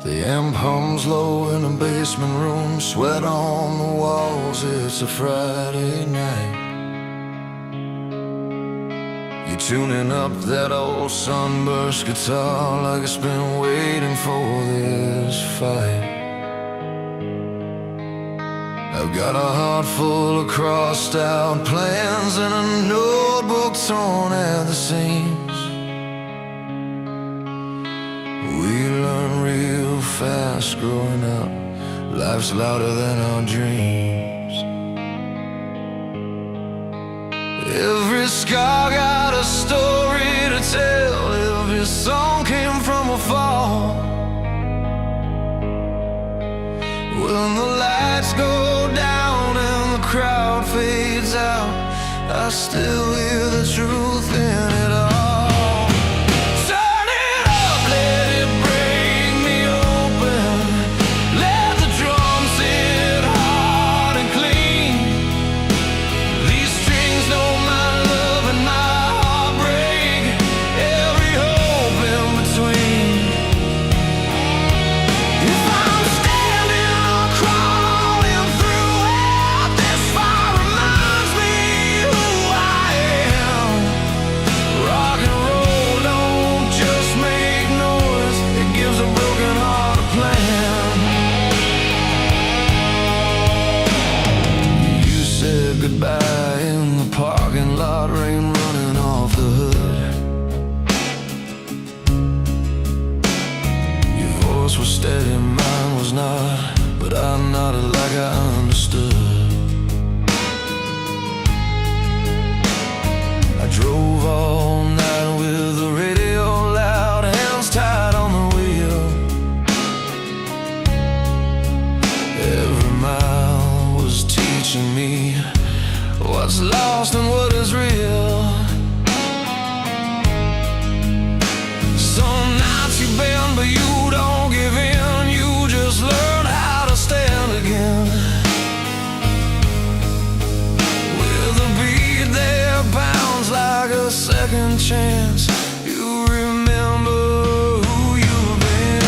The amp hums low in a basement room, sweat on the walls, it's a Friday night. You're tuning up that old sunburst guitar like it's been waiting for this fight. I've got a heart full of crossed out plans and a notebook torn at the seams. We learn real fast growing up, life's louder than our dreams. Every scar got a story to tell, every song came from a fall. When the lights go down and the crowd fades out, I still hear the truth in it all. Goodbye in the parking lot, rain running off the hood. Your voice was steady, mine was not, but I nodded like I understood. I drove all night with the radio loud, hands tied on the wheel. Every mile was teaching me what's lost and what is real. Some nights you bend, but you don't give in. You just learn how to stand again. With a beat that pounds like a second chance, you remember who you've been.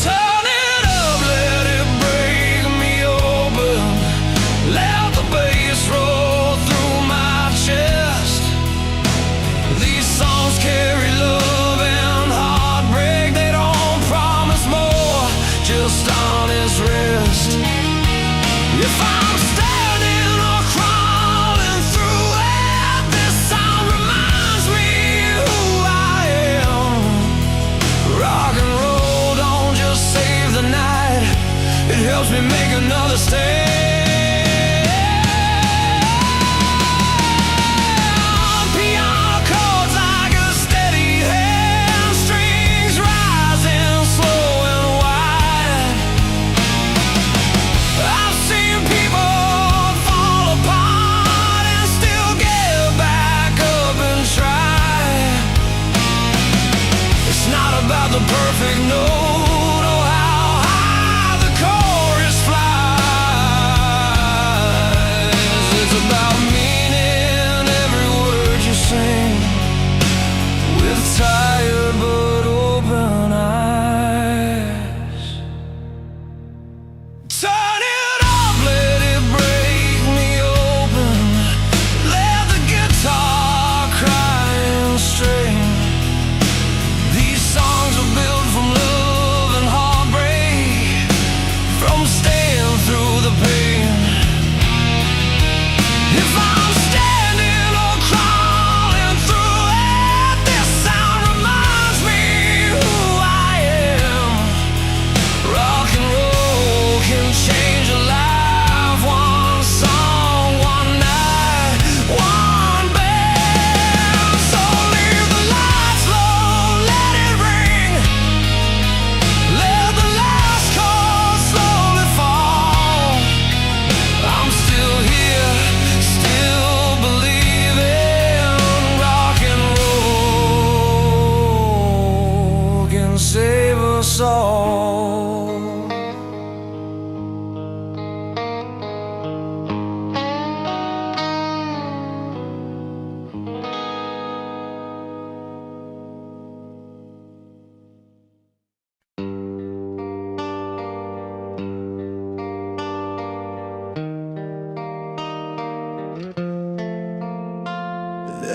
Turn it up, let it break me open. Let the bass roll through my chest. These songs carry love and heartbreak. They don't promise more, just honest rest. If I'm standing or crawling through it, this sound reminds me who I am. Rock and roll don't just save the night, it helps me make another stand. The perfect note or how high the chorus flies. It's about meaning every word you sing, with tired but open eyes. Turn it up, let it break me open. Let the guitar cry and strain. Songs are built from love and heartbreak, from staying through the pain. If I'm standing or crawling through it, this sound reminds me who I am. Rock and roll can change a life, one song, one night, one band. So leave the lights low, let it ring. Let the last chord slowly fall. I'm still here, still believing rock and roll can save us all.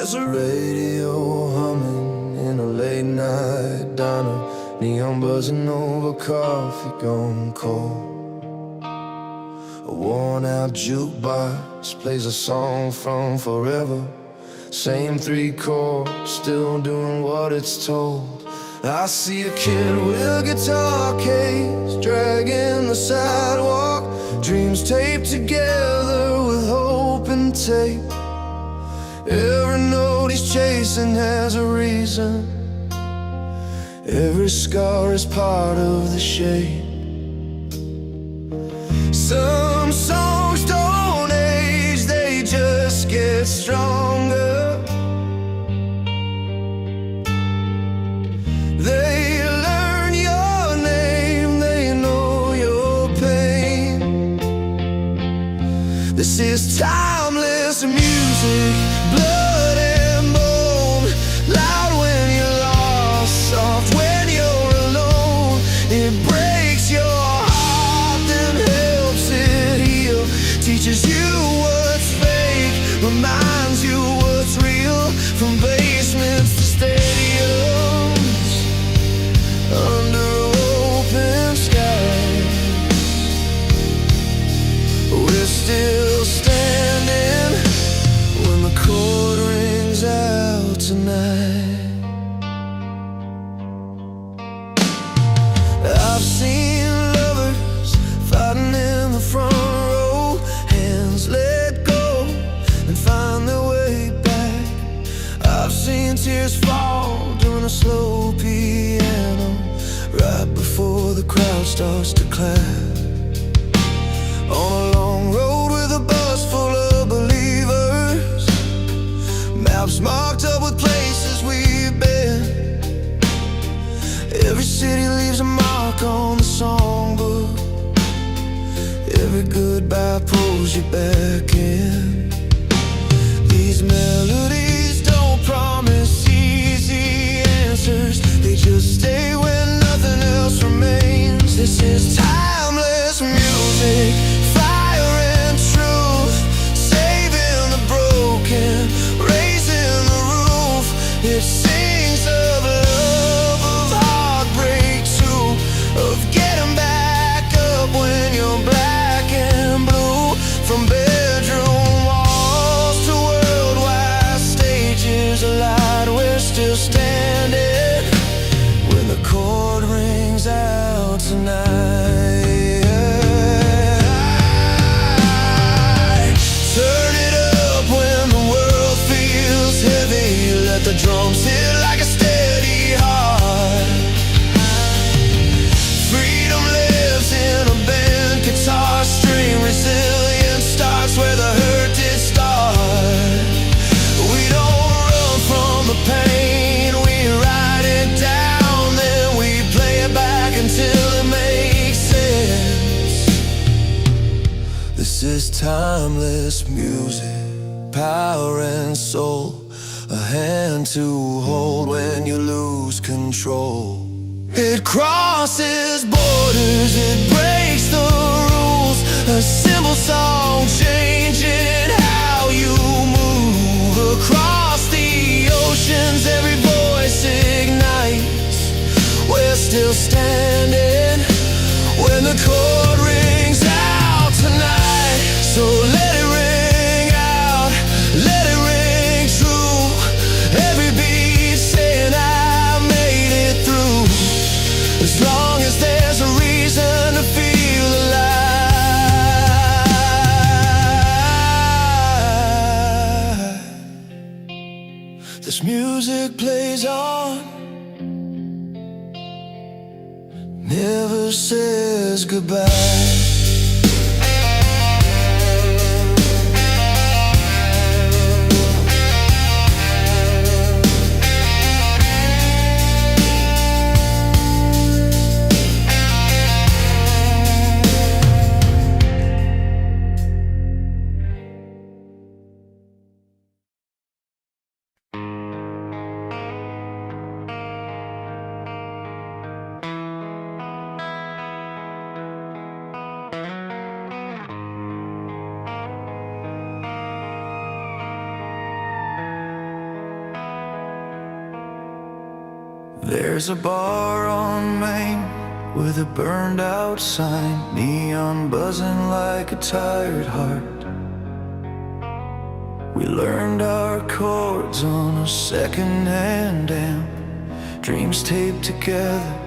There's a radio humming in a late night diner, neon buzzing over coffee gone cold. A worn out jukebox plays a song from forever, same three chords, still doing what it's told. I see a kid with a guitar case dragging the sidewalk, dreams taped together with hope and tape. Every note he's chasing has a reason, every scar is part of the shape. Some songs don't age, they just get stronger. They learn your name, they know your pain. This is timeless music, blood and bone, loud when you're lost, soft when you're alone. It breaks your heart, then helps it heal, teaches you what's fake, reminds you what's real. From basements to stadiums, under open skies, we're still standing when the chord rings out tonight. I've seen lovers fighting in the front row, hands let go and find their way back. I've seen tears fall during a slow piano, right before the crowd starts to clap. On a long road with a bus full of believers, maps marked up with places we've been. Every city leaves a mark on the songbook, every goodbye pulls you back in. These melodies don't promise easy answers, they just stay when nothing else remains. This is timeless music, fire and truth, saving the broken, raising the roof. It sings of love, of heartbreak too, of getting back up when you're black and blue. From bedroom walls to worldwide stages alight, we're still standing when the chord rings out tonight. Turn it up when the world feels heavy, let the drums hit like a steady heart. Freedom lives in a bent guitar string, resilience starts where the hurt did start. We don't run from the pain, we write it down, then we play it back until it makes sense. This is timeless music, power and soul, a hand to hold when you lose control. It crosses borders, it breaks the rules, a simple song changing how you move. Across the oceans, every voice ignites, we're still standing when the chord rings out tonight. So let it ring out, let it ring true, every beat saying I made it through. As long as there's a reason to feel alive, this music plays on, never says goodbye. There's a bar on Main with a burned out sign, neon buzzing like a tired heart. We learned our chords on a second-hand amp, dreams taped together,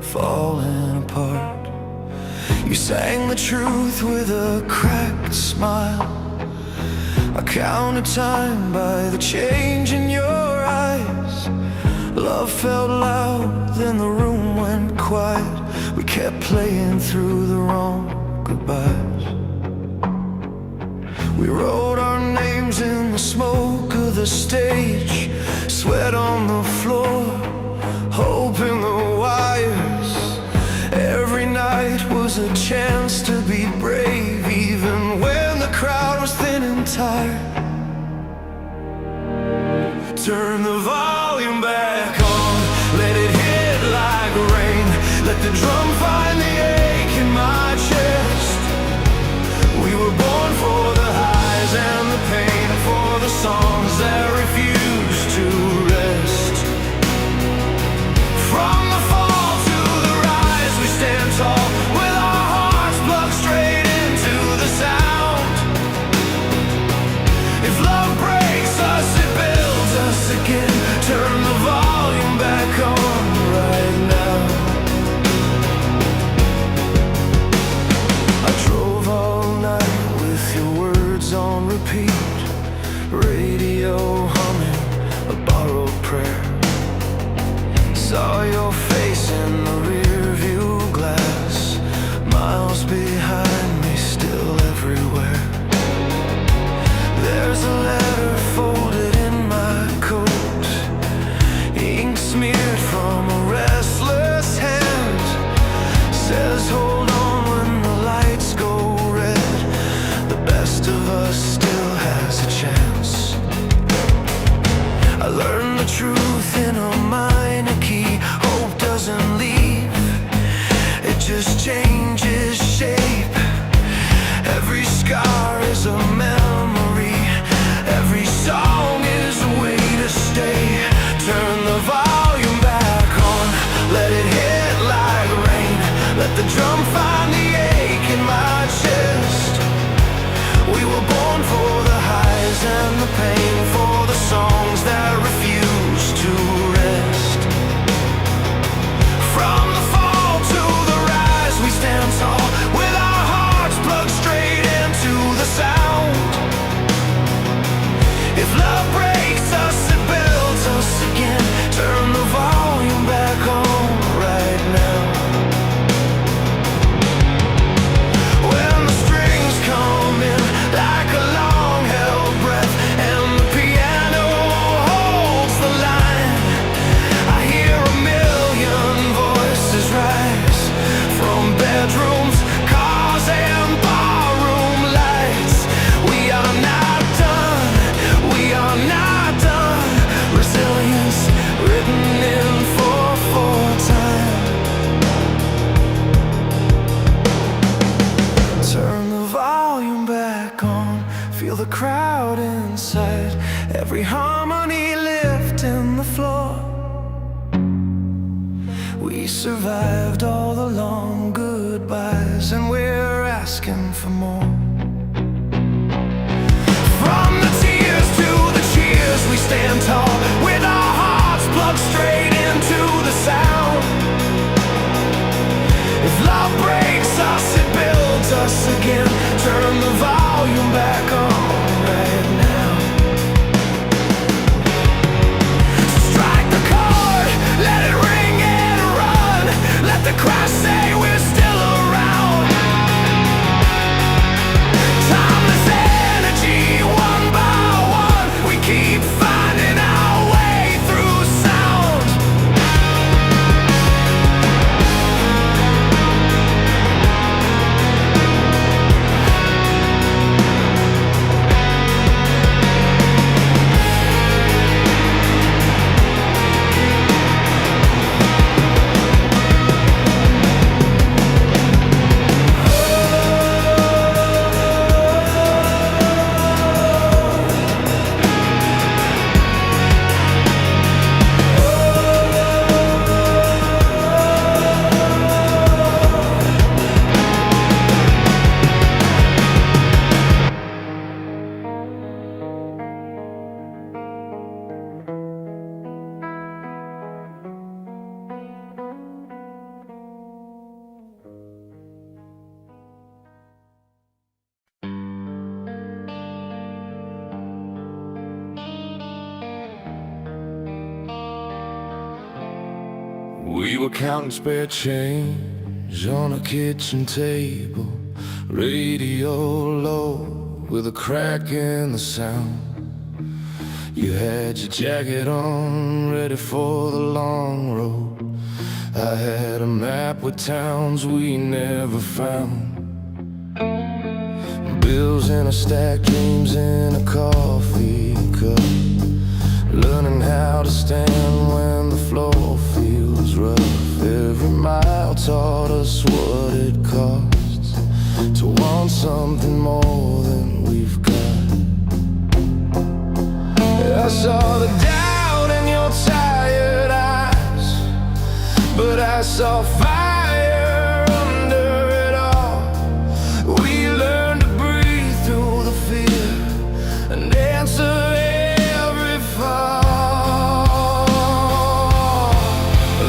falling apart. You sang the truth with a cracked smile. I counted time by the change in your eyes. Love felt loud, then the room went quiet. We kept playing through the wrong goodbyes. We wrote our names in the smoke of the stage, sweat on the floor, hope in the wires. Every night was a chance to be brave, even when the crowd was thin and tired. Turn the volume back on, let it hit like rain. Let the drum find the ache in my chest. We were born for the highs and the pain, for the songs that refuse to rest. From the fall to the rise, we stand tall, with our hearts plugged straight into the sound. If love breaks us, it builds us again. Turn the volume back on right now. I drove all night with your words on repeat, radio humming a borrowed prayer. Saw your face in the rearview glass, miles behind me, still everywhere. There's a letter folded in my coat, ink smeared from a restless hand. Says hold on when the lights go red, the best of us still has a chance. I learned the truth in a minor key. Hope doesn't leave, it just changes shape. Every scar is a memory, every song is a way to stay. Turn the volume back on, let it hit like rain. Let the drum find the ache in my chest. We were born for the highs and the pain, for the songs that refuse to rest. From the fall to the rise, we stand tall, with our hearts plugged straight into the sound. If love breaks us, it builds us again. Turn the volume back on right now. When the strings come in like a long-held breath, and the piano holds the line, I hear a million voices rise from bedrooms, cars, and barroom lights. We are not done, we are not done. Resilience written in 4/4 time. Turn the volume back on, feel the crowd inside, every harmony lifting the floor. We survived all the long goodbyes, and we're asking for more. From the tears to the cheers, we stand tall, with our hearts plugged straight into the sound. If love breaks us, it builds us again. Turn the volume back on right now. Strike the chord, let it ring and run. Let the crowd say we're still around. Timeless energy, one by one, we keep finding our We were counting spare change on a kitchen table, radio low with a crack in the sound. You had your jacket on, ready for the long road. I had a map with towns we never found. Bills in a stack, dreams in a coffee cup. Learning how to stand when the floor feels rough. Every mile taught us what it costs to want something more than we've got. I saw the doubt in your tired eyes, but I saw fire under it all. We learned to breathe through the fear and answer every fall.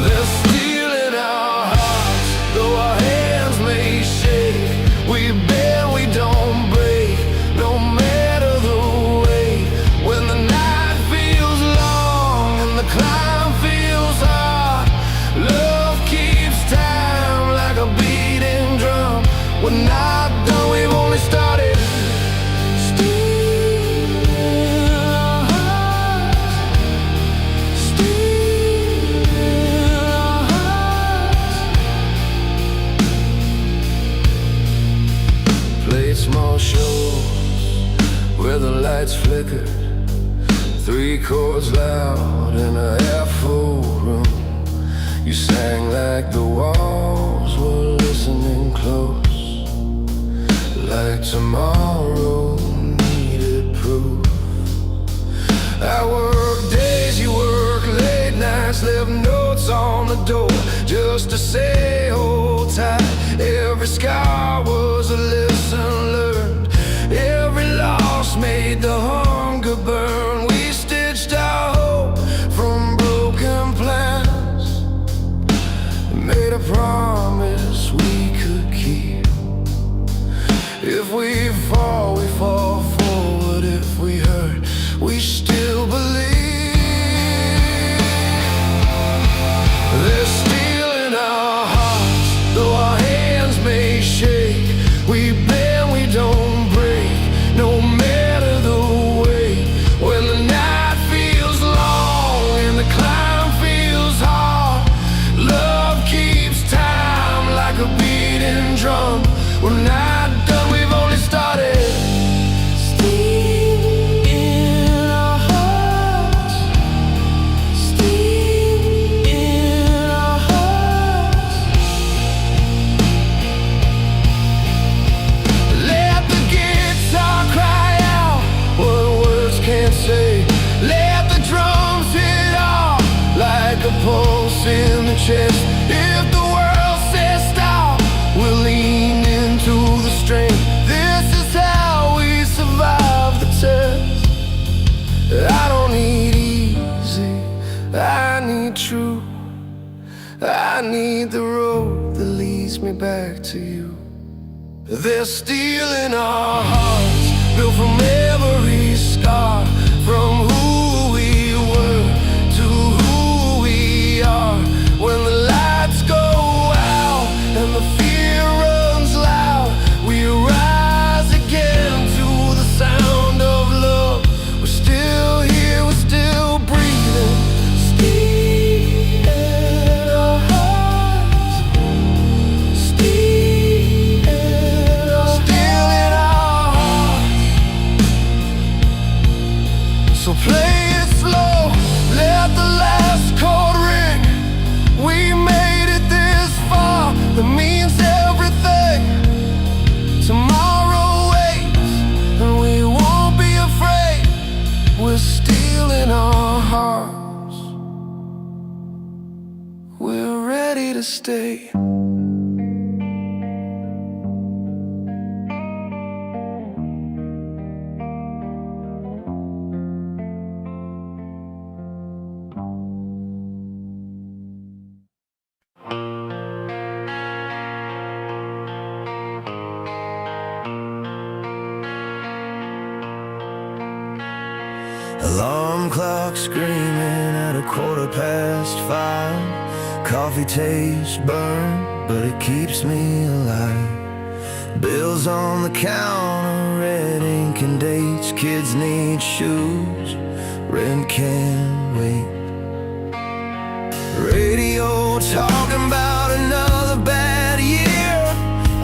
There's steel in our hearts, though our hands may shake. We bend, we don't break, no matter the way. When the night feels long and the climb feels hard, love keeps time like a beating drum. We're not done, we've only started. Steel in our hearts, steel in our hearts. Played small shows where the lights flickered, 3 chords loud in a half-full room. You sang like the walls were listening close, like tomorrow needed proof. I worked days, you worked late nights, left notes on the door just to say hold tight. Every scar was a lesson learned, every loss made the hunger burn. We stitched our hope from broken plans, made a promise we could keep. If we fall forward. If we hurt, we still believe. There's steel in our hearts, though our hands may shake. We bend, we don't break, no matter the way. When the night feels long and the climb feels hard, love keeps time like a beating drum. We're not done, we've only started. Steel in our hearts, steel in our hearts. Let the guitar cry out what words can't say. Let the drums hit off like a pulse in the chest. If the world says stop, we'll lean into the strength. This is how we survive the test. I don't need easy, I need true. I need the road that leads me back to you. There's steel in our hearts, built from every scar, from who we were to who we are. When the lights go out and the fear runs loud, we rise again to the sound of love. We're still here, we're still breathing. Steel in our hearts, steel in our hearts. So play it slow, let the last chord ring. We made it this far, that means everything. Tomorrow waits, and we won't be afraid. We're steel in our hearts, we're ready to stay. Alarm clock screaming at 5:15. Coffee tastes burned, but it keeps me alive. Bills on the counter, red ink and dates. Kids need shoes, rent can't wait. Radio talking about another bad year.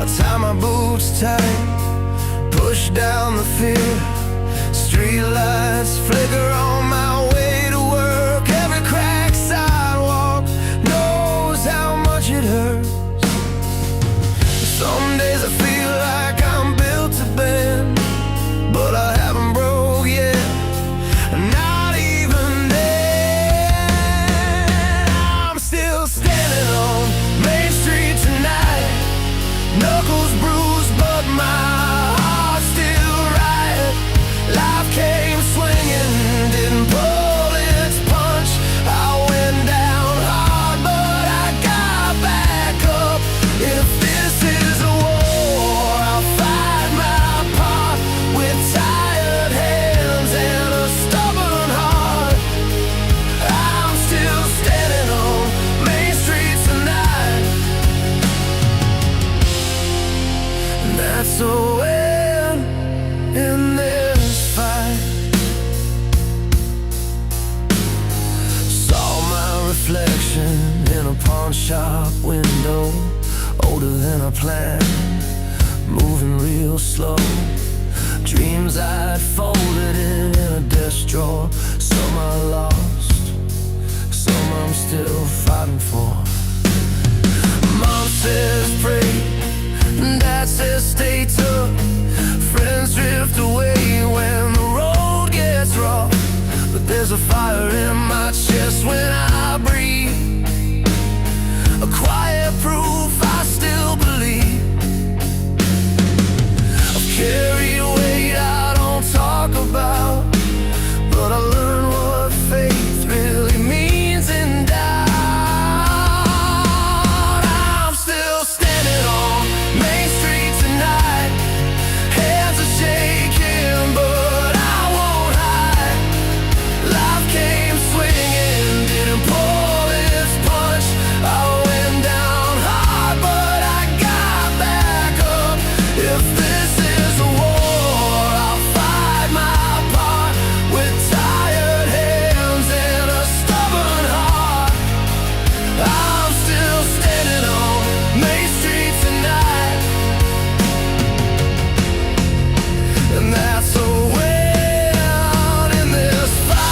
I tie my boots tight, push down the fear. Street lights flicker on my way to work. Every cracked sidewalk knows how much it hurts. Some days I feel like I'm built to bend, but I haven't broke yet, not even then. I'm still standing on Main Street tonight, knuckles bruised but my heart still right. Life came swinging, didn't pull its punch. I went down hard, but I got back up. If this is a war, I'll fight my part with tired hands and a stubborn heart. I'm still standing on Main Street tonight, and that's a win in this fight. Saw my reflection in a pawn shop window, older than I planned, moving real slow. Dreams I'd folded in a desk drawer. Some I lost, some I'm still fighting for. Mom says pray, Dad says stay tough. Friends drift away when the road gets rough, but there's a fire in my chest when I breathe, a quiet proof I still believe. I've carried weight I don't talk about, but I learned what faith really means in doubt. I'm still standing on Main Street tonight, hands are shaking, but I won't hide. Life came swinging, didn't pull its punch. I went down hard, but I got back up. If this is a war, I'll fight my part with tired hands and a stubborn heart. I'm still standing on Main Street tonight, and that's a win in this fight.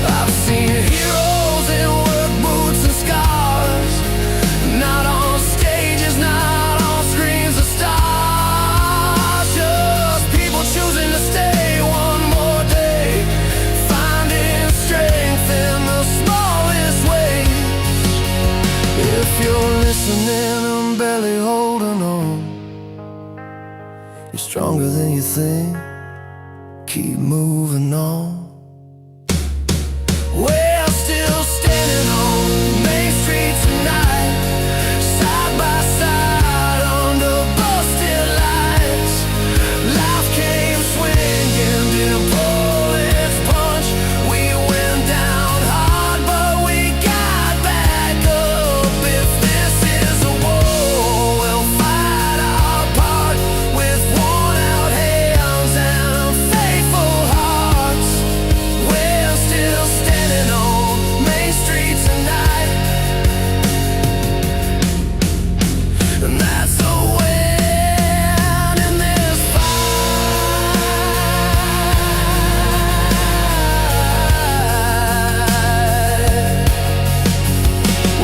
I've seen heroes in work boots and scars, not on stages, not on screens of stars. Just people choosing to stay one more day, finding strength in the smallest ways. If you're listening and barely holding on, you're stronger than you think. Keep moving on. We're still standing on Main Street tonight, side by side under busted lights. Life came swinging, didn't pull its punch. We went down hard, but we got back up. If this is a war, we'll fight our part with worn out hands and faithful hearts. We're still standing on Main Street tonight, and that's a win in this fight.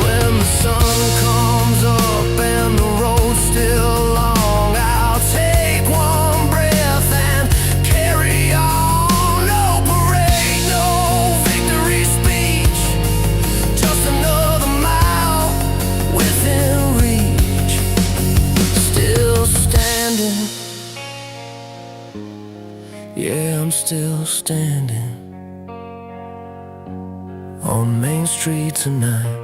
When the sun comes up and the road's still long, I'll take one breath and carry on. No parade, no victory speech, just another mile within reach. Still standing, yeah, I'm still standing on Main Street tonight.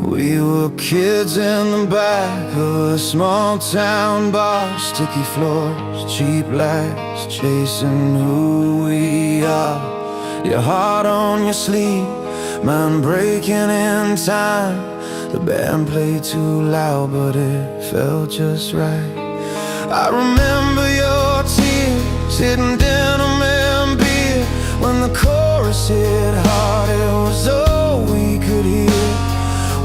We were kids in the back of a small town bar. Sticky floors, cheap lights, chasing who we are. Your heart on your sleeve, mine breaking in time. The band played too loud, but it felt just right. I remember your tears hitting denim and beer. When the chorus hit hard, it was all we could hear.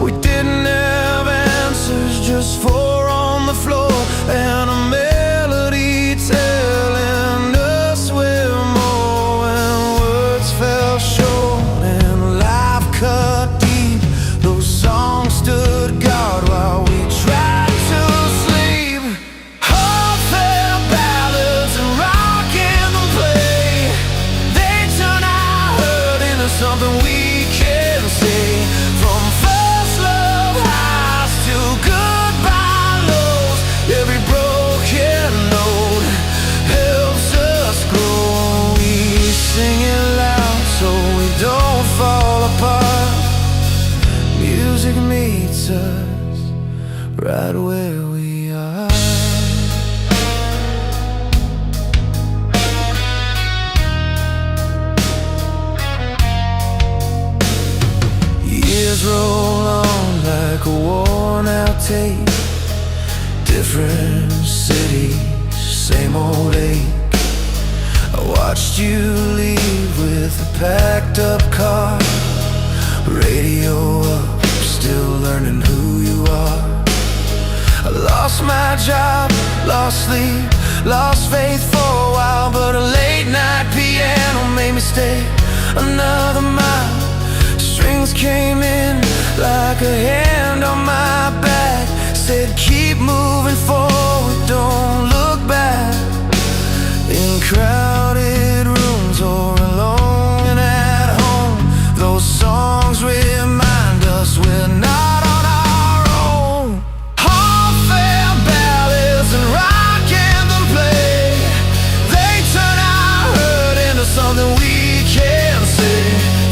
We didn't have answers, just four on the floor and a melody telling us we're more. When words fell short and life cut deep, those songs stood guard while we tried to sleep. Heartfelt ballads and rock anthem play. They turn our hurt into something we can say. From first love highs to goodbye lows, every broken note helps us grow. We sing it loud so we don't fall apart. Music meets us right where we are. Years roll on like a worn-out tape. Different cities, same old ache. I watched you leave with a packed-up car. Radio up, still learning who you are. I lost my job, lost sleep, lost faith for a while, but a late-night piano made me stay another mile. Strings came in like a hand on my back, said keep moving forward, don't look back. In crowded rooms or alone and at home, those songs remind us we're not on our own. Heartfelt ballads and rock anthem play. They turn our hurt into something we can say.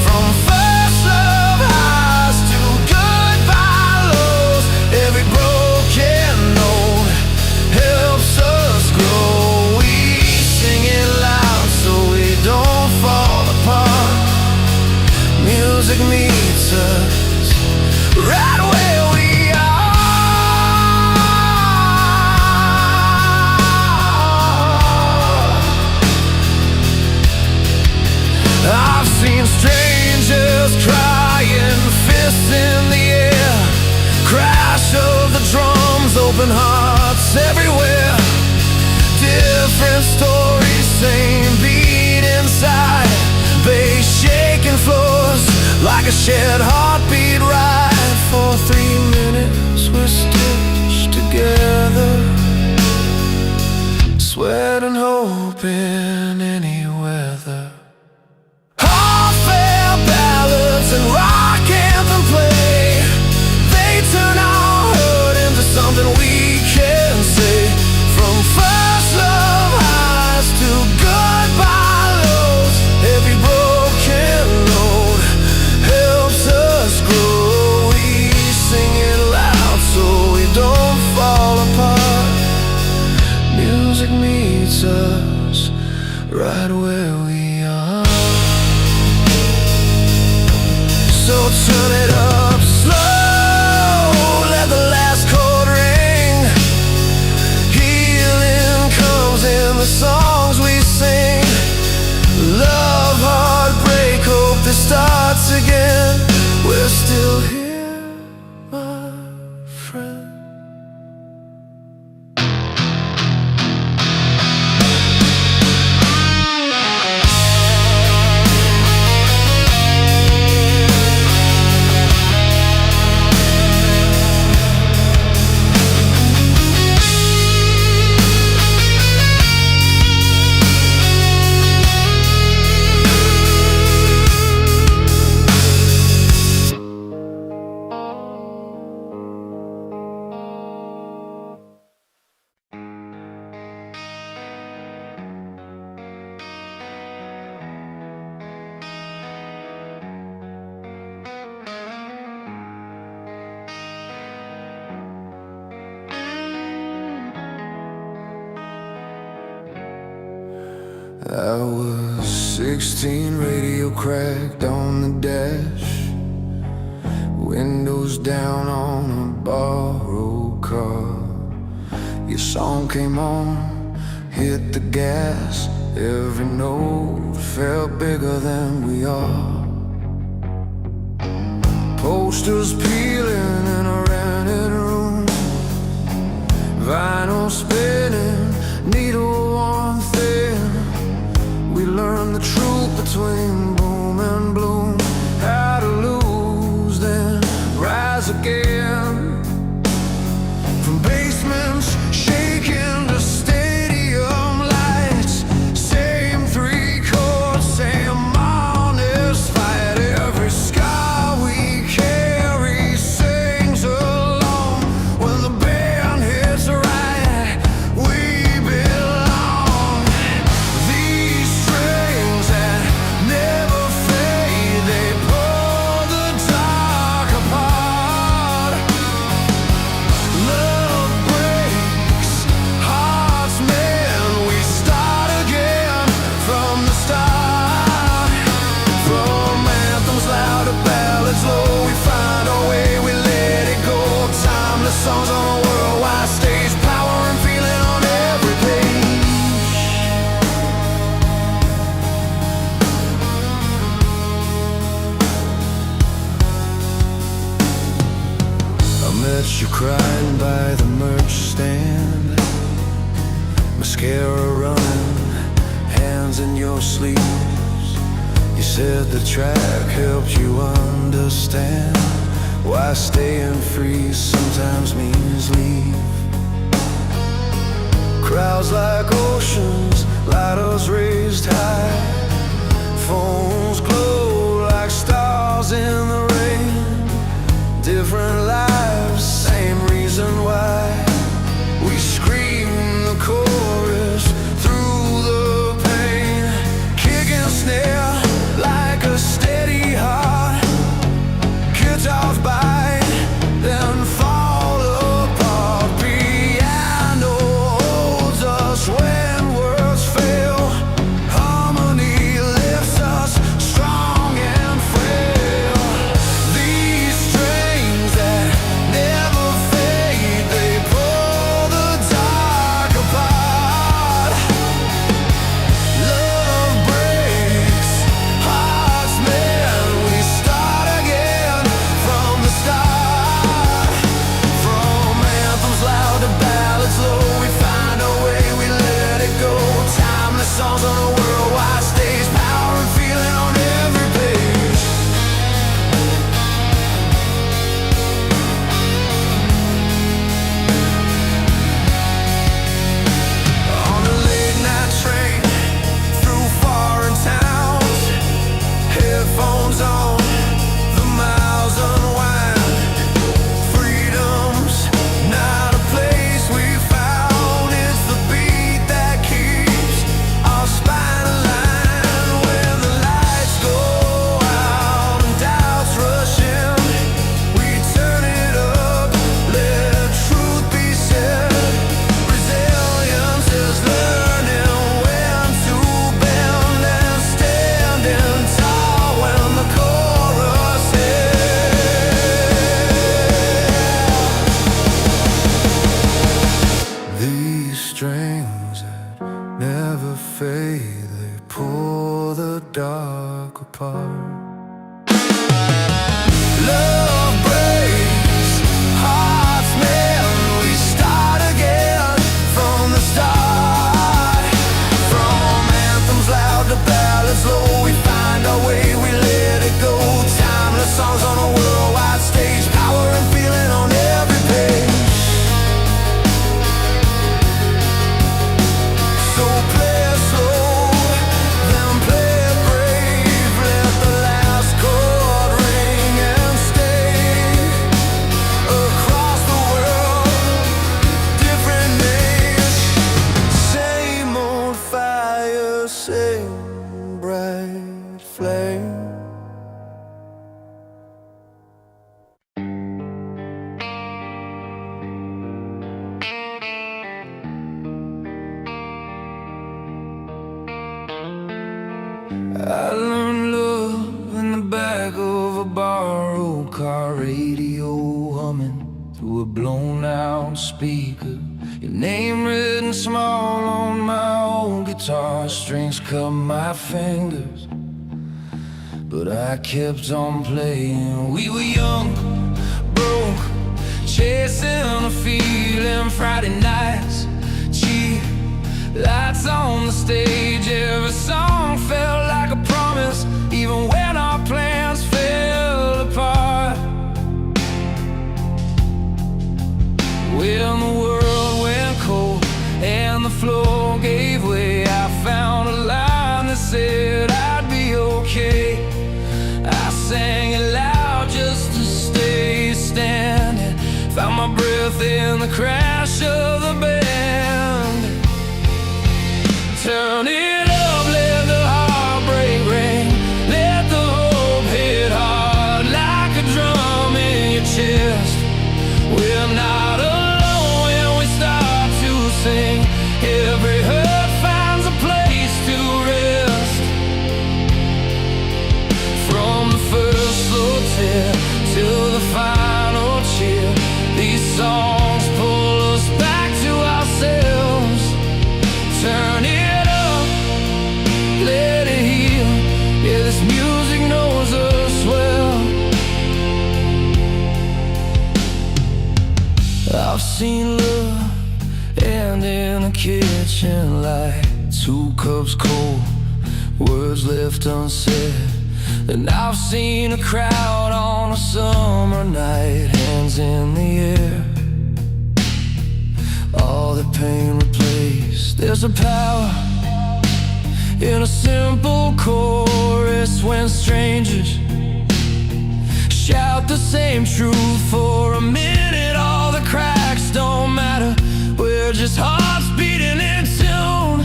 From first love highs to goodbye lows, every broken note helps us grow. We sing it loud so we don't fall apart. Music meets us right where we are. I've seen strangers crying, fists in the air, crash of the drums, open hearts everywhere. Different stories, same beat inside. Bass shaking floors like a shared heartbeat ride. For 3 minutes we're stitched together, sweat and hope in any weather. Heartfelt ballads and rock anthem play. They turn our hurt into something we can say. From first love highs to goodbye lows, every broken note helps us grow. I was 16, radio cracked on the dash, windows down on a borrowed car. Your song came on, hit the gas. Every note felt bigger than we are. Posters peeling in a rented room, vinyl spinning, needle worn thin. We learned the truth between boom and bloom, how to lose then rise again. From basements shaking to stadium lights, same three chords, same honest fight. Every scar we carry sings along. When the band hits right, we belong. These strings that never fade, they pull the dark apart. Love breaks hearts, man, we start again from the start. From anthems loud to ballads low, we find our way, we let it go. Timeless songs on a worldwide stage, power and feeling on every page. I met you crying by the merch stand, mascara running, hands in your sleeves. You said the track helped you understand why staying free sometimes means leave. Crowds like oceans, lighters raised high, phones glow like stars in the rain. Different lives, same reason why we scream the chorus through the pain. Kick and snare like a steady heart, guitars bite, then fall apart. Piano holds us when words fail, harmony lifts us strong and frail. These strings that a blown out speaker, your name written small on my old guitar strings. Cut my fingers, but I kept on playing. We were young, broke, chasing a feeling. Friday nights, cheap lights on the stage. Every song felt like a promise, even when our plans fell apart. When the world went cold and the floor gave way, I found a line that said I'd be okay. I sang it loud just to stay standing, found my breath in the crash of the band. Turn it up, let the heartbreak ring, let the hope hit hard like a drum in your chest. We're not alone when we start to sing. Every hurt finds a place to rest. From the first slow tear to the final cheer, these songs pull us back to ourselves. Turn it up, let it heal. Yeah, this music knows us well. I've seen love end in a kitchen light, 2 cups cold, words left unsaid. And I've seen a crowd on a summer night, hands in the air, all the pain replaced. There's a power in a simple chorus when strangers shout the same truth for a minute. All the cracks don't matter, we're just hearts beating in tune.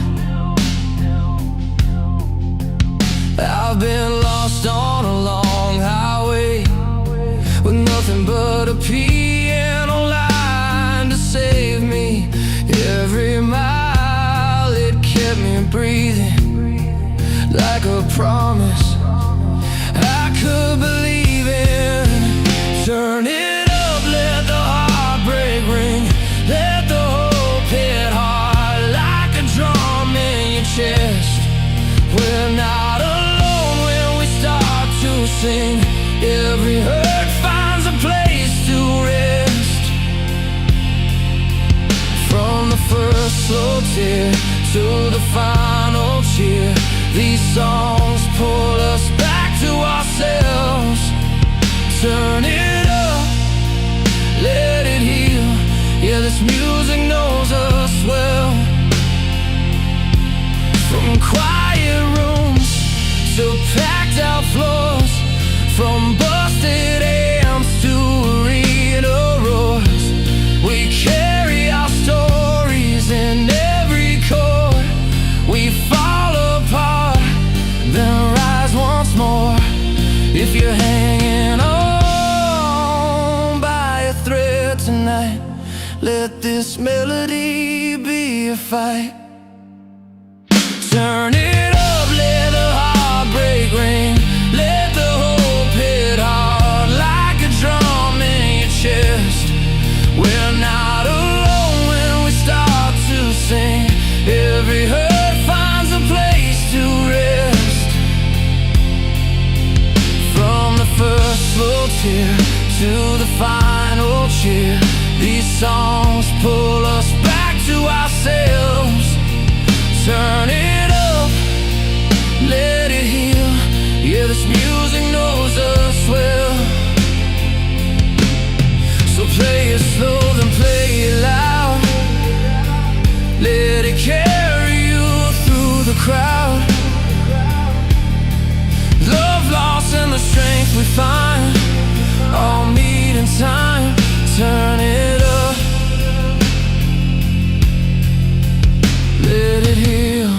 I've been lost on a long highway with nothing but a piano line to save me. Every mile it kept me breathing like a promise I could believe in. Turn it up, let the heartbreak ring, let the hope hit hard like a drum in your chest. We're not alone when we start to sing. Every hurt finds a place to rest. From the first slow tear to the final cheer, these songs pull us back to ourselves. Turn it up, let it heal. Yeah, this music knows us well. From quiet rooms to packed out floors, from busted amps to arena roars, we carry our stories in every chord. We fall apart, then rise once more. If you're hanging on by a thread tonight, let this melody be a fight. Turn it up, let the heartbreak ring, let the hope hit hard like a drum in your chest. We're not alone when we start to sing. Every hurt finds a place to rest. From the first slow tear to the final cheer, these songs pull us back to ourselves. Turn it up, let it heal. Yeah, this music knows us well. So play it slow, then play it loud. Let it carry you through the crowd. Love lost and the strength we find all meet in time. Turn it up, let it heal.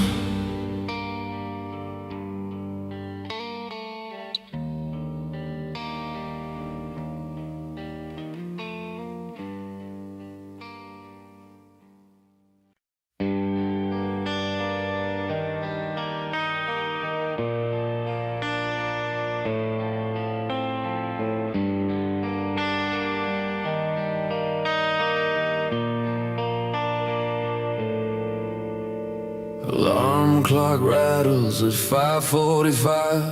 clock rattles at 5:45.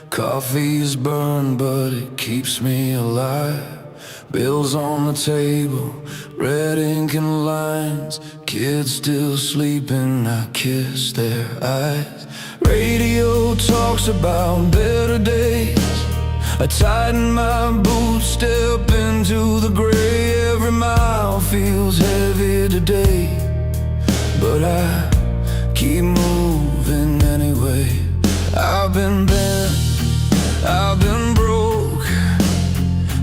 Coffee is burned, but it keeps me alive. Bills on the table, red ink and lines. Kids still sleeping, I kiss their eyes. Radio talks about better days. I tighten my boots, step into the gray. Every mile feels heavy today, but I keep moving anyway. I've been bent, I've been broke.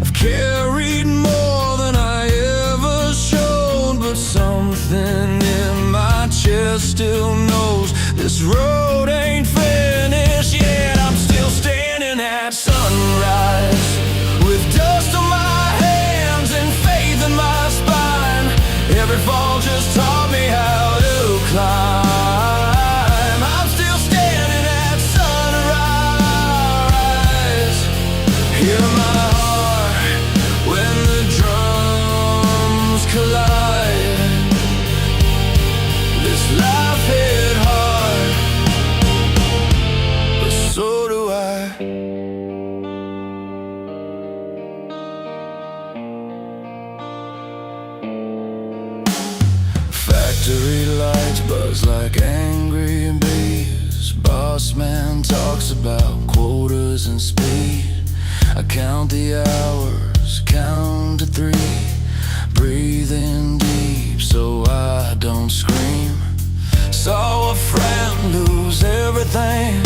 I've carried more than I ever showed, but something in my chest still knows this road ain't finished yet. I'm still standing at sunrise, with dust on my hands and faith in my spine. Every fall just taught me how to climb. I'm still standing at sunrise. Hear my heart when the drums collide. This life hit hard, but so do I. Factory lights buzz like angry bees. Boss man talks about quotas and speed. I count the hours, count to 3. Breathing deep so I don't scream. Saw a friend lose everything.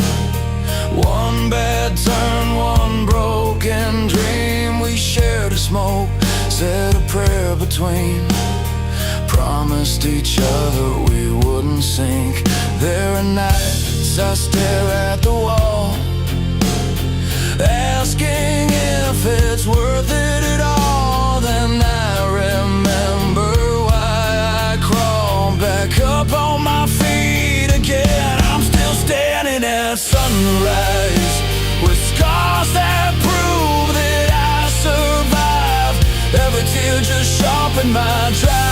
One bad turn, one broken dream. We shared a smoke, said a prayer between. Promised each other we wouldn't sink. There are nights I stare at the wall, asking if it's worth it at all. Then I remember why I crawled back up on my feet again. I'm still standing at sunrise, with scars that prove that I survived. Every tear just sharpened my drive.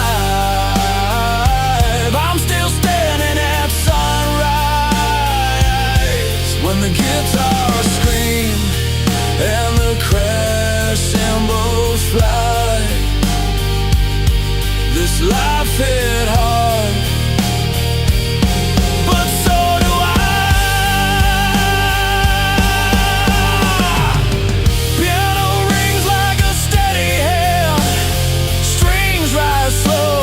I'm still standing at sunrise, when the guitars scream and the crash cymbals fly. This life hit hard, but so do I. Piano rings like a steady hand, strings rise slow,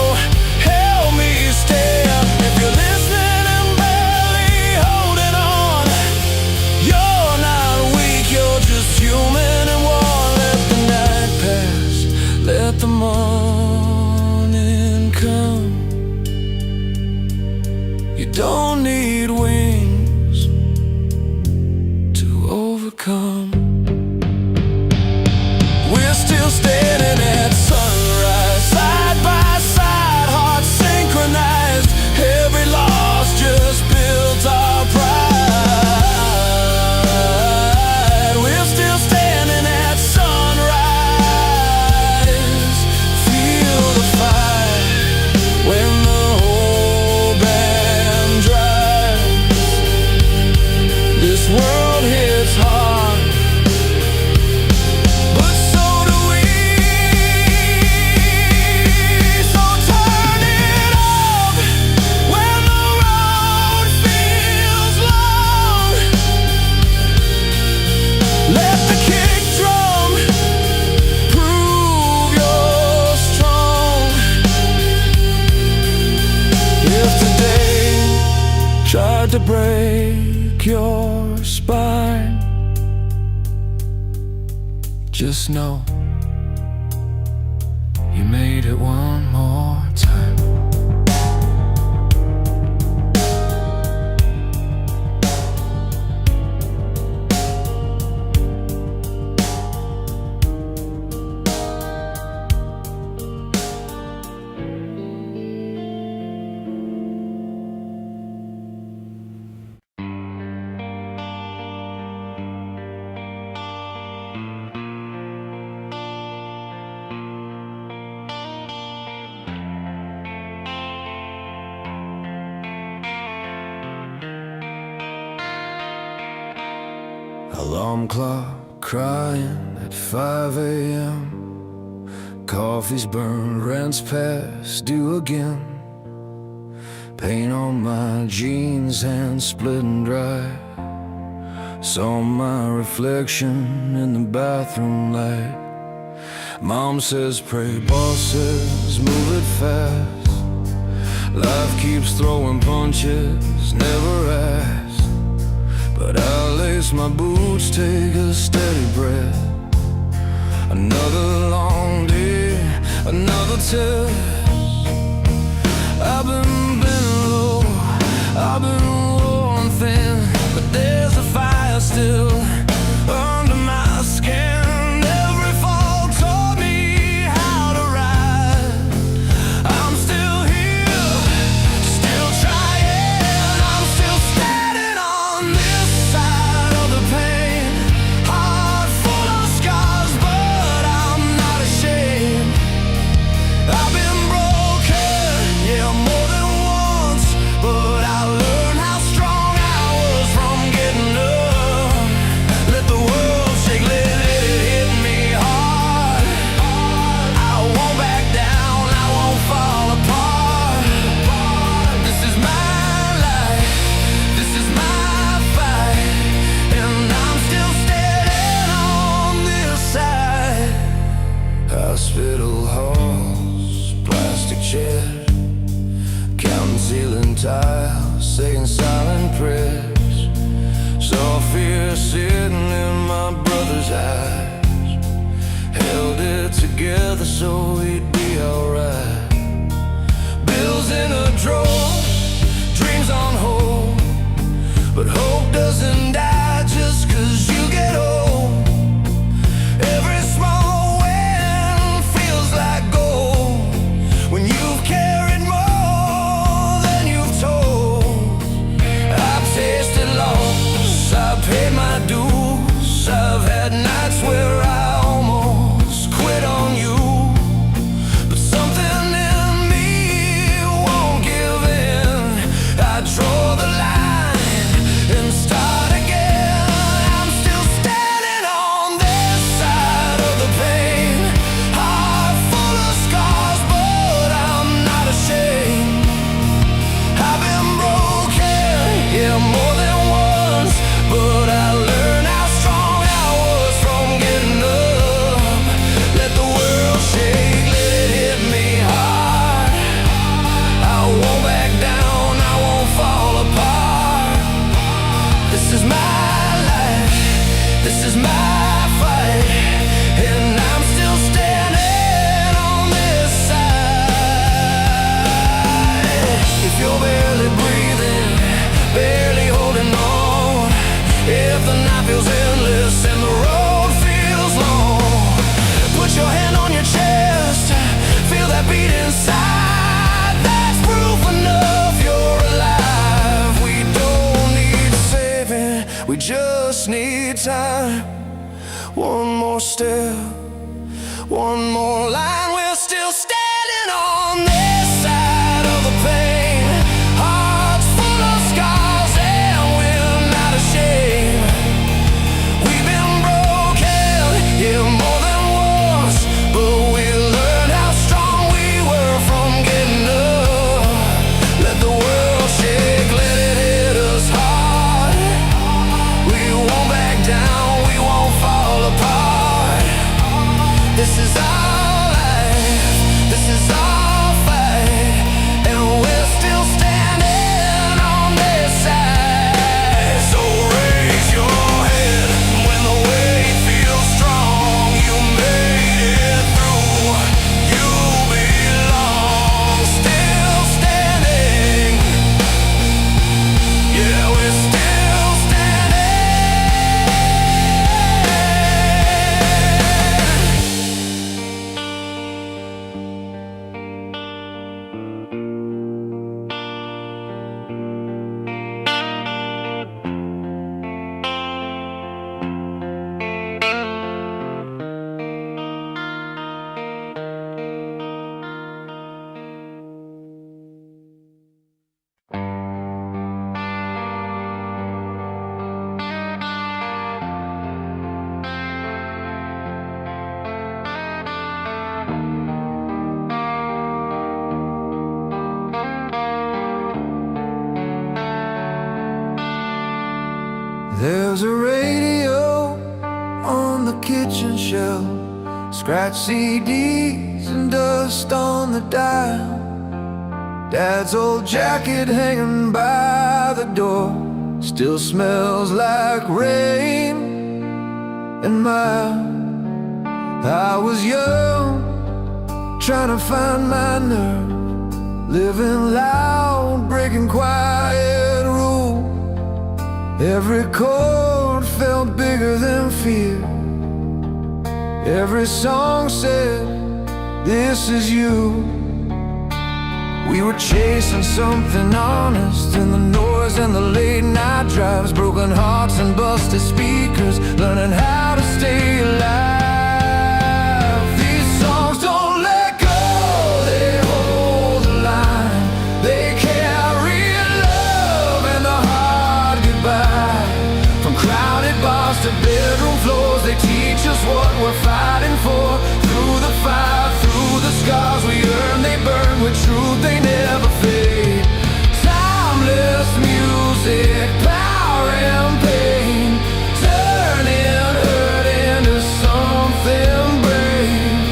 help me stand. If you're listening and barely holding on, you're not weak, you're just human and worn. Let the night pass, let the morning come. You don't need wings to overcome. We're still standing at sunrise, side by side, hearts synchronized. Every loss just builds our pride. We're still standing at sunrise. Feel the fire when the whole band drives. This world hits hard, but so do we. So turn it up when the road feels long. Let the kick drum prove you're strong. If today tried to break your spine, just know you made it one more time. Alarm clock crying at 5 a.m. Coffee's burned, rent's past due again. Paint on my jeans, hands split and dry. Saw my reflection in the bathroom light. Mom says pray, boss says move it fast. Life keeps throwing punches, never ask. But I lace my boots, take a steady breath. Another long day, another test. I've been low, I've been worn thin, but there's a fire still under my skin. Every fall taught me how to ride. I'm still here, still trying. I'm still standing on this side of the pain. Heart full of scars, but I'm not ashamed. I've been broken, yeah, more than once, but I learned how strong I was from getting up. Let the world shake, let it hit me hard. I won't back down, I won't fall apart. This is my life, this is my fight, and I'm still standing on this side. Hospital halls, plastic chairs, counting ceiling tiles, saying silent prayers. Saw fear sitting in my brother's eyes. Held it together so we'd be alright. Bills in a drawer, dreams on hold, but hope doesn't die just 'cause you get old. Every small win feels like gold when you've carried more than you've told. I've tasted loss, I've paid my dues. I've had nights where I almost quit on you, but something in me won't give in. I draw the line and start again. I'm still standing on this side of the pain. Heart full of scars, but I'm not ashamed. I've been broken, yeah, more than once, but I learned how strong I was from getting up. Let the world shake, let it hit me hard. I won't back down, I won't fall apart. This is my life, this is my fight, and I'm still standing on this side. If you're barely breathing, barely holding on, if the night feels endless and the road feels long, put your hand on your chest, feel that beat inside. That's proof enough you're alive. We don't need saving, we just need time. One more step, one more line, we're still standing on this side of the pain. Hearts full of scars and we're not ashamed. We've been broken, yeah, more than once, but we learned how strong we were from getting up. Let the world shake, let it hit us hard. We won't back down, we won't fall apart. This is our life. There's a radio on the kitchen shelf, scratch CDs and dust on the dial. Dad's old jacket hanging by the door still smells like rain and mild. I was young, trying to find my nerve, living loud, breaking quiet rules. Every chord felt bigger than fear. Every song said, this is you. We were chasing something honest in the noise and the late night drives, broken hearts and busted speakers, learning how to stay alive. These songs don't let go, they hold the line. They carry love and the hard goodbye. From crowded bars to bedroom floors, they teach us what we're fighting for. Through the fire, through the scars we earn, they burn with truth, they never fade. Timeless music, power and pain, turning hurt into something brave.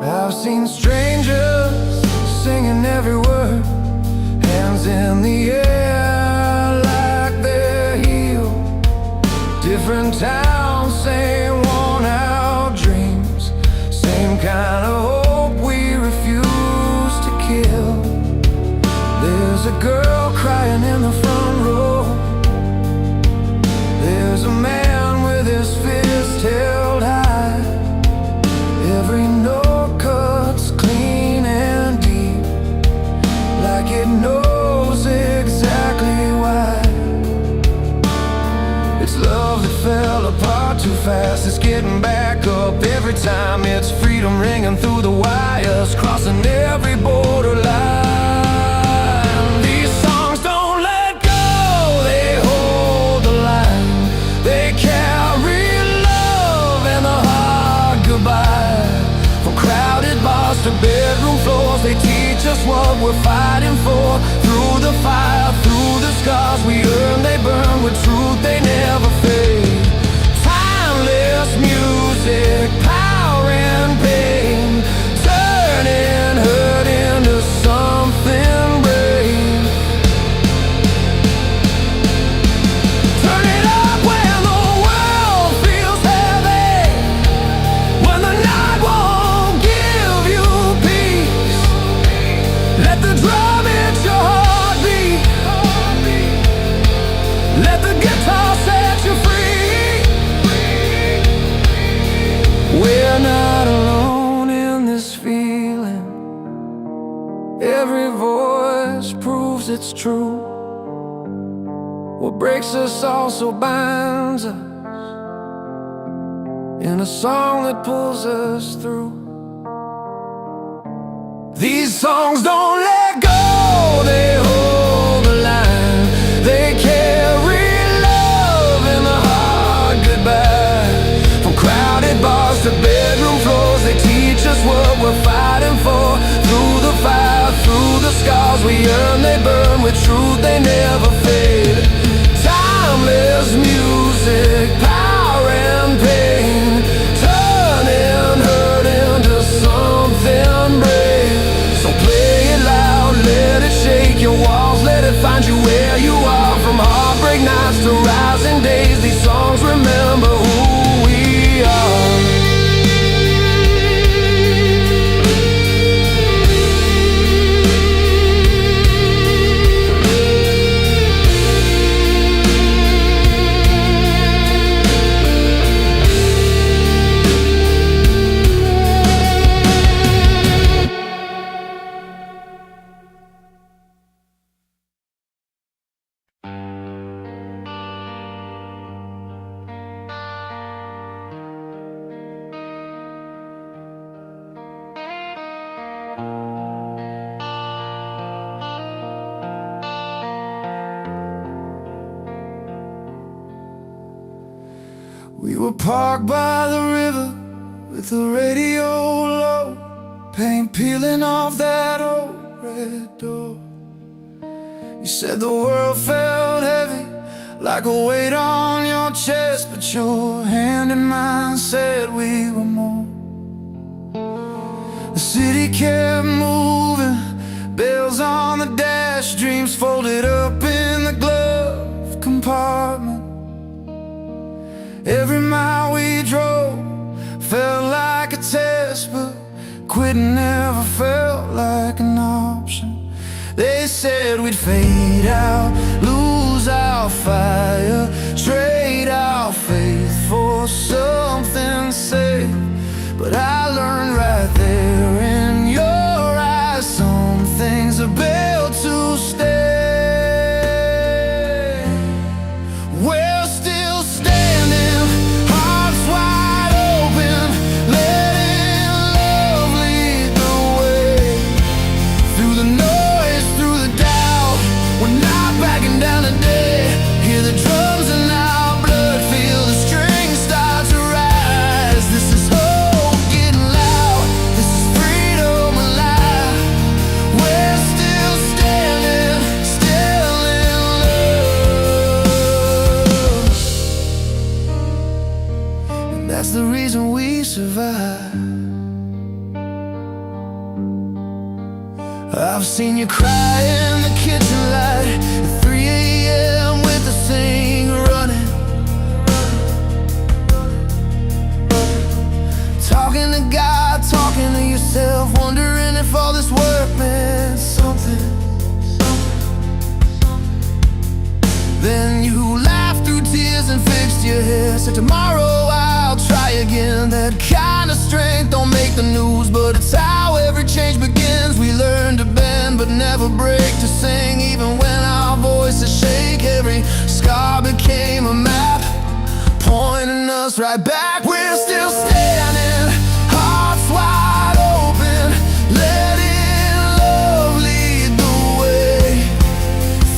I've seen strangers singing every word, hands in the air like they're healed. Different towns, same worn out dreams, same kind of hope we refuse to kill. There's a girl crying in the front row. There's a man with his fist held high. Every note cuts clean and deep, like it knows exactly why. It's love that fell apart too fast, it's getting back up every time. It's freedom ringing through the wires, crossing every borderline. These songs don't let go, they hold the line. They carry love and the hard goodbye. From crowded bars to bedroom floors, they teach us what we're fighting for. Through the fire, through the scars we earn, they burn with truth, they never fade. Timeless music, power and pain, turning hurt into something brave. Turn it up when the world feels heavy, when the night won't give you peace. Let the drum hit your heartbeat, let the guitar set you free. We're not alone in this feeling. Every voice proves it's true. What breaks us also binds us in a song that pulls us through. These songs don't let go, they hold the line. They carry love and the hard goodbye. From crowded bars to bedroom floors, they teach us what we're fighting for. Through the fire, through the scars we earn, they burn with truth, they never fade. Timeless music, power and pain, turning hurt into something brave. So play it loud, let it shake your walls, let it find you where you are. From heartbreak nights to rising days, these songs remember who we are. We were parked by the river with the radio low, paint peeling off that old red door. You said the world felt heavy, like a weight on your chest, but your hand in mine said we were more. The city kept moving, bells on the dash, dreams folded up in the glove compartment. Every mile we drove felt like a test, but quitting never felt like an option. They said we'd fade out, lose our fire, trade our faith for something safe. But I learned right there in your eyes, some things are built to stay. We're still standing, hearts wide open, letting love lead the way. Through the noise, through the doubt, we're not backing down today. Hear the drums in our blood, feel the strings start to rise. This is hope getting loud, this is freedom alive. We're still standing, still in love. And that's the reason we survive. I've seen you cry in the kitchen light at 3 a.m. with the sink running, talking to God, talking to yourself, wondering if all this work meant something. Then you laughed through tears and fixed your hair, said tomorrow I'll try again. That kind of strength don't make the news, but it's how every change begins. We learn to bend but never break, to sing even when our voices shake. Every scar became a map, pointing us right back. We're still standing, hearts wide open, letting love lead the way.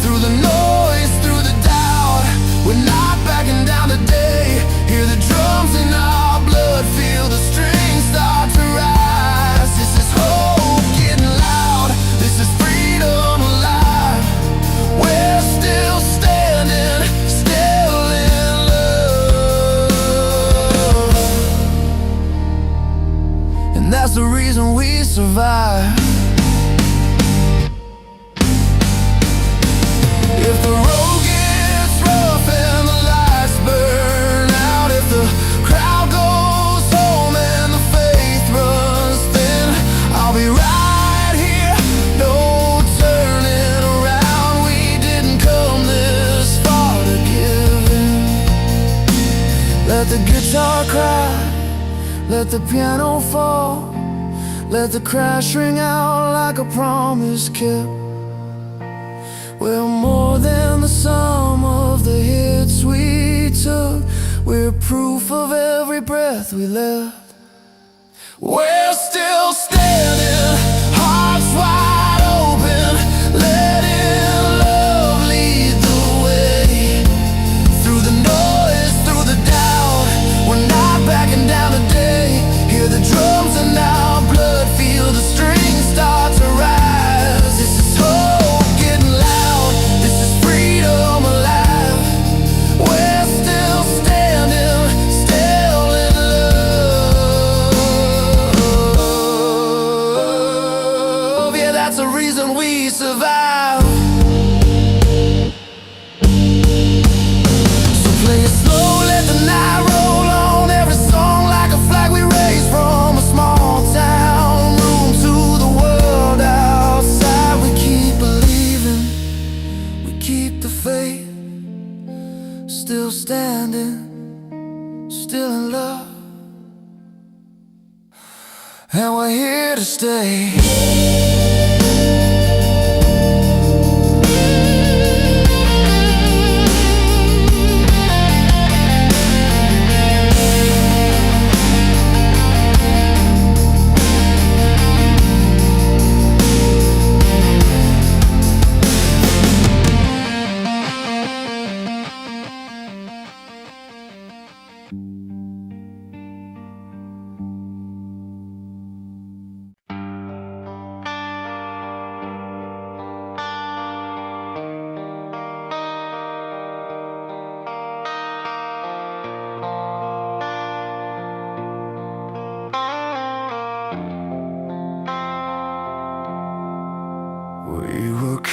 Through the noise, through the doubt, we're not backing down today. Hear the drums in our blood, feel the strings start to rise. This is hope getting loud, this is freedom alive. We're still standing, still in love. And that's the reason we survive. If the road gets rough and the lights burn out, if the crowd goes home and the faith runs thin, I'll be right here, no turning around. We didn't come this far to give in. Let the guitar cry, let the piano fall, let the crash ring out like a promise kept. We're more than the sum of the hits we took, we're proof of every breath we left. We're still standing, hearts wide open, letting love lead the way. Through the noise, through the doubt, we're not backing down today. Hear the drums in our blood, feel the strings start to rise. This is hope getting loud, this is freedom alive. We're still standing, still in love. Yeah, that's the reason we survive. So play it slow, let the night roll on. Every song like a flag we raise from a small town room to the world outside. We keep believing, we keep the faith, still standing, still in love. And we're here to stay.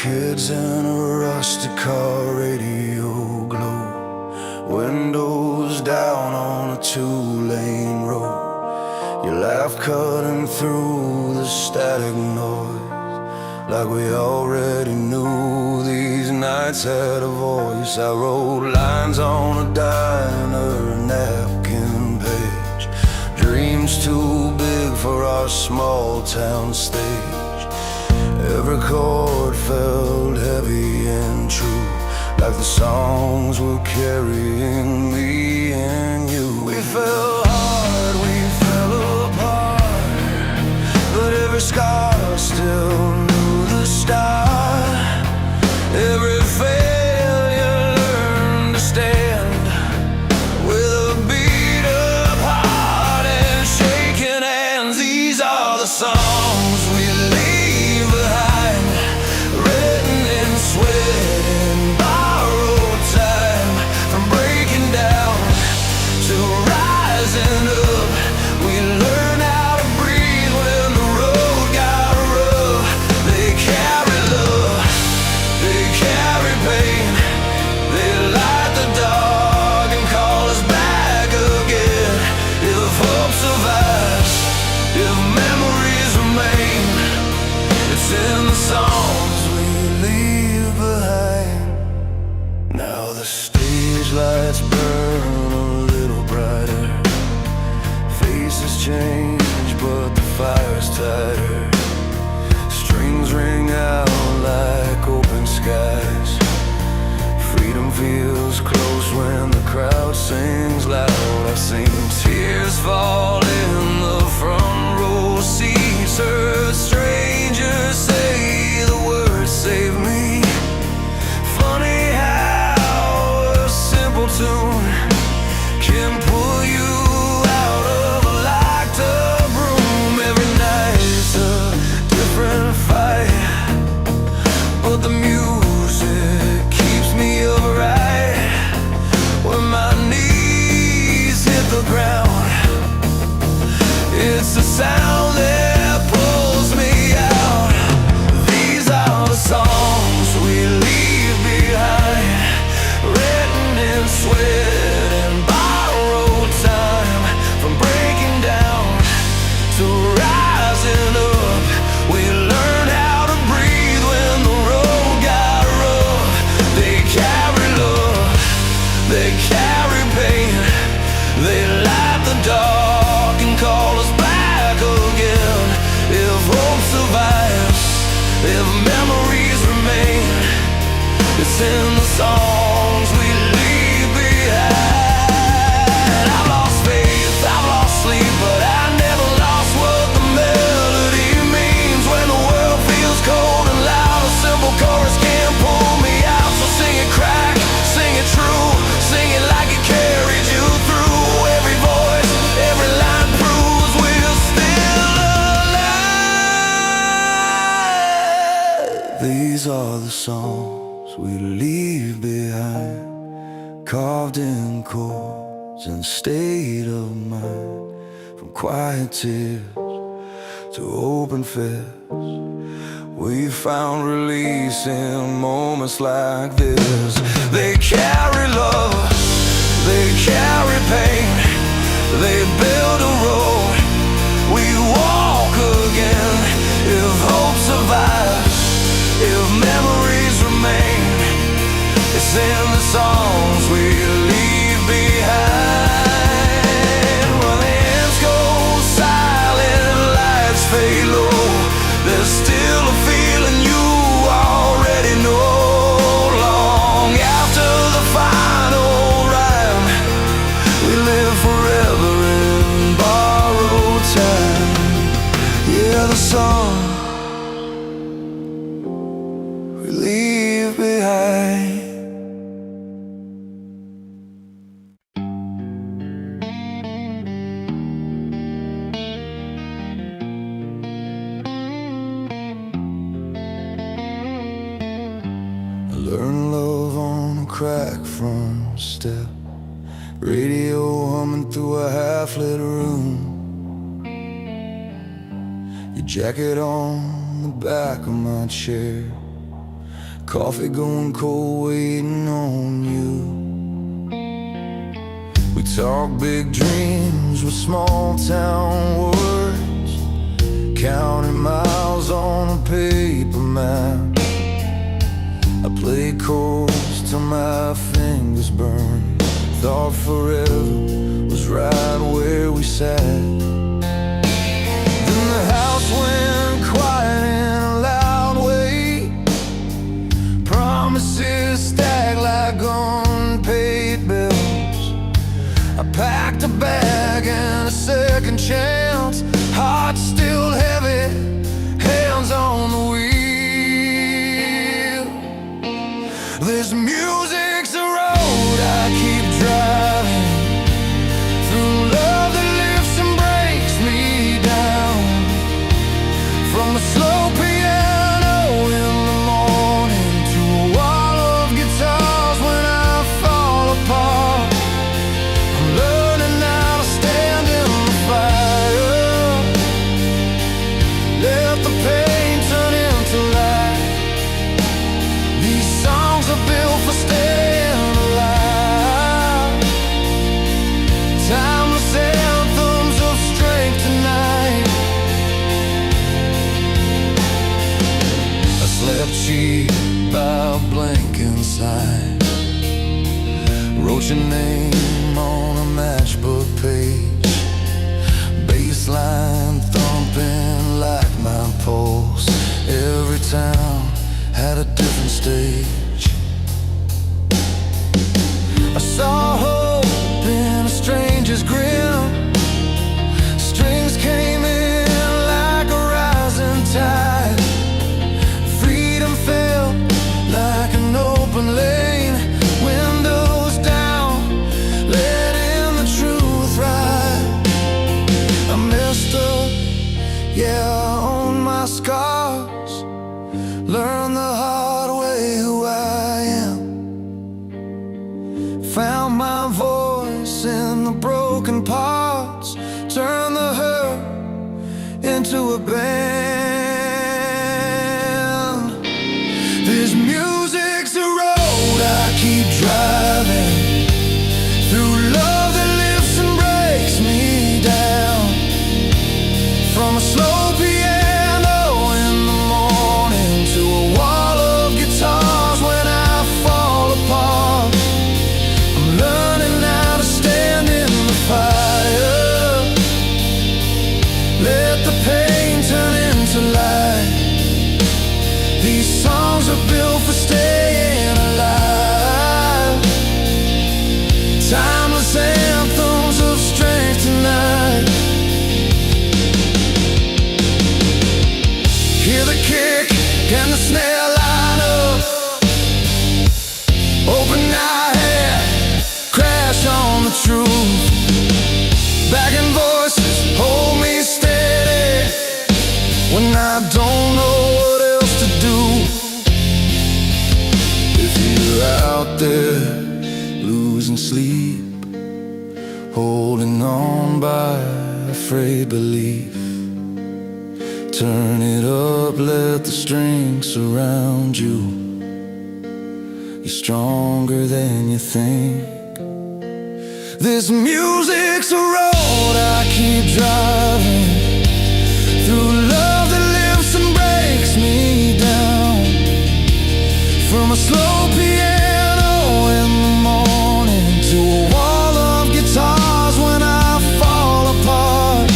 Kids in a rusty car, radio glow, windows down on a two-lane road. Your laugh cutting through the static noise, like we already knew these nights had a voice. I wrote lines on a diner napkin page, dreams too big for our small town stage. Every chord felt heavy and true, like the songs were carrying me and you. We fell hard, we fell apart, but every scar still knew the start. Every failure learned to stand, with a beat up heart and shaking hands. These are the songs we leave behind, written in sweat and borrowed time. From breaking down to rising up, we learn how to breathe when the road got rough. They carry love, they carry pain, they light the dark and call us back again. If hope survives, if memories remain, it's in the songs we leave behind. Now the stage lights burn a little brighter, faces change but the fire's tighter. Strings ring out like open skies, freedom feels close when the crowd sings loud. I've seen tears fall in the front row seats, heard strangers say the words save me. Funny how a simple tune can pull you out of a locked up room. Every night's a different fight, but the music keeps me upright. When my knees hit the ground, it's the sound that pulls me out. These are the songs we leave behind, written in sweat and borrowed time. From breaking down to rising up, we learn how to breathe when the road got rough. They carry love, they carry pain, they light the dark and call us back again. If hope survives, if memories remain, it's in the songs we leave behind. I've lost faith, I've lost sleep, but I never lost what the melody means. When the world feels cold and loud, a simple chorus can pull me out. So sing it crack, sing it true, sing it like it carried you through. Every voice, every line proves we're still alive. These are the songs we leave behind, carved in chords and state of mind. From quiet tears to open fists, we found release in moments like this. They carry love, they carry pain, they build a road, we walk again. If hope survives, if memories remain, it's in the songs we leave behind. When the ends go silent, lights fade low, there's still a feeling you already know. Long after the final rhyme, we live forever in borrowed time. Yeah, the song we leave behind. Learn love on a crack front step, radio humming through a half-lit room. Your jacket on the back of my chair, coffee going cold, waiting on you. We talk big dreams with small town words, counting miles on a paper map. I play chords till my fingers burn. Thought forever was right where we sat. Then the house went quiet in a loud way. Promises stacked like unpaid bills. I packed a bag and a second chance. Heart still heavy, hands on the wheel. This music's a road I keep driving through, love that lifts and breaks me down. From a slow piano in the morning to a wall of guitars when I fall apart. I'm learning how to stand in the fire, let the pain turn into light. These songs are built for staying alive, timeless anthems of strength tonight. I slept cheap by a blank inside, wrote your name on a matchbook page. Bassline thumping like my pulse. Every town had a different stage. I saw hope in a stranger's grin. Strings came in like a rising tide. Freedom felt like an open lane. Windows down, letting the truth ride. I messed up, yeah, I own my scars. Learn the hard way who I am. Found my voice in the broken parts. Turn the hurt into a band. This music's a road I keep driving through, love that lifts and breaks me down. From a slow piano in the morning to a wall of guitars when I fall apart. I'm learning how to stand in the fire, let the pain turn into light. These songs are built for staying alive, timeless anthems of strength tonight. Hear the kick and the snare line up. Open eye head, crash on the truth. Backing voices hold me steady when I don't know what else to do. If you're out there losing sleep, holding on by a frayed belief, turn it up, let the strings surround you. You're stronger than you think. This music's a road I keep driving through, love that lifts and breaks me down. From a slow piano in the morning to a wall of guitars when I fall apart.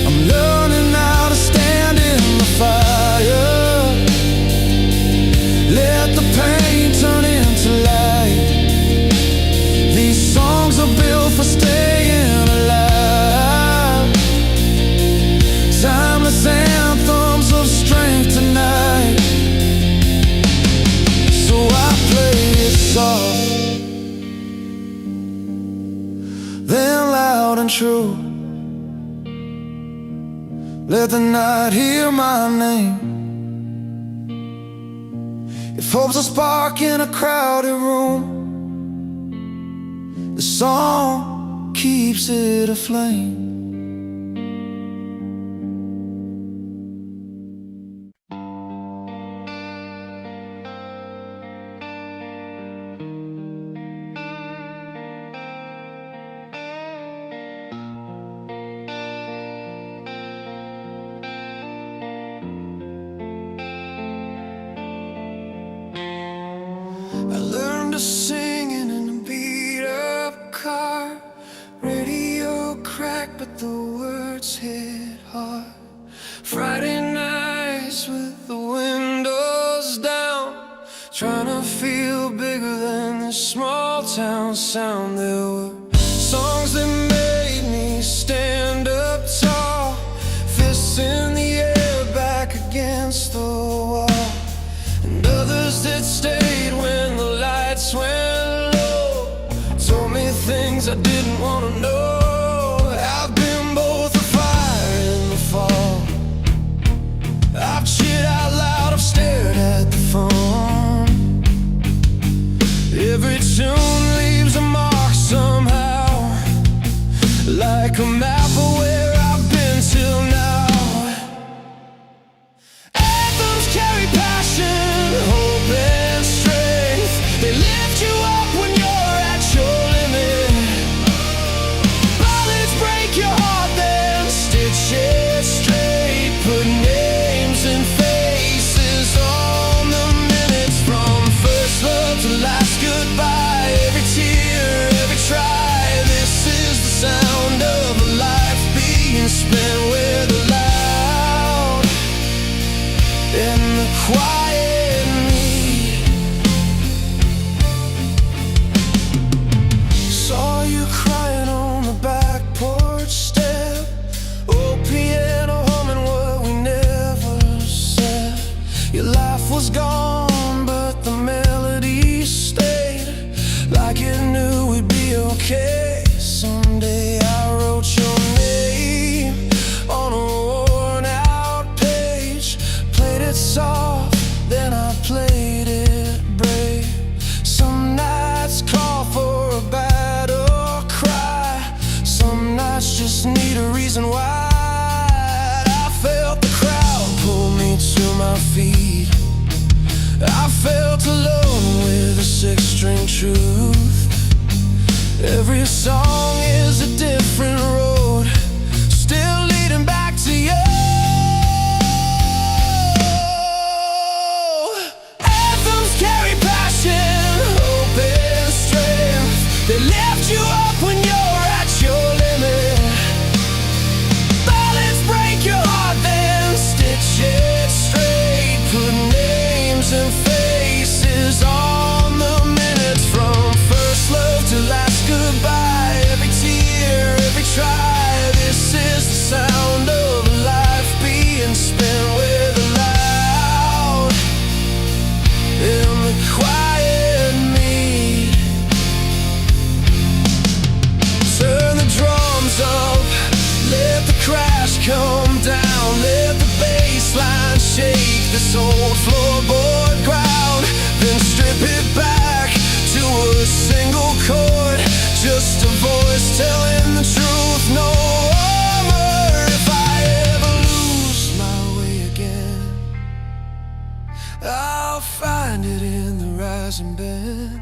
I'm learning how to stand in the fire, let the pain turn into light. These songs are built for staying alive, timeless anthems of strength tonight. So I play it soft, then loud and true. Let the night hear my name. If hope's a spark in a crowded room, the song keeps it aflame. words hit hard. Friday nights with the windows down, trying to feel bigger than this small town sound. There were songs that made me stand up tall, fists in the air back against the wall, and others that stayed when the lights went low, told me things I didn't want to know. I've been both a fire and the fall. I've cheered out loud, I've stared at the phone. Every tune leaves a mark somehow, like a map of where I've been till now. Anthems carry passion, hope and strength. They lift you up when you're at your limit. Ballads break your heart, then stitch it straight. Put names and faces on the minutes, from first love to last goodbye. Every tear, every try. This is the sound of a life being spent with the loud and the quiet need. Saw you crying on the back porch step, old piano humming what we never said. Your life was gone, but the melody stayed, like it knew we'd be okay. Someday I wrote your name on a worn out page, played it soft, then I played it brave. Some nights call for a battle cry, some nights just need a reason why. I felt the crowd pull me to my feet, I felt alone with a six-string truth. Every song is a different road, still leading back to you. Anthems carry passion, hope and strength. They lift you up when you're at your limit. Ballads break your heart, then stitch it straight. Put names and faces on the minutes, from first love to last goodbye. Every tear, every try. This is the sound of life being spent with a loud and the quiet me. Turn the drums up, let the crash come down, let the bass line shake this old floorboard ground, then strip it back to a single chord, just a voice telling the truth. No armor. If I ever lose my way again, I'll find it in the rising bend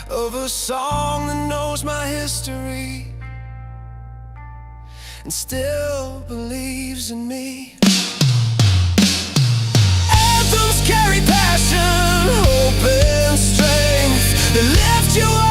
of a song that knows my history and still believes in me. Anthems carry passion, hope and strength. They lift you up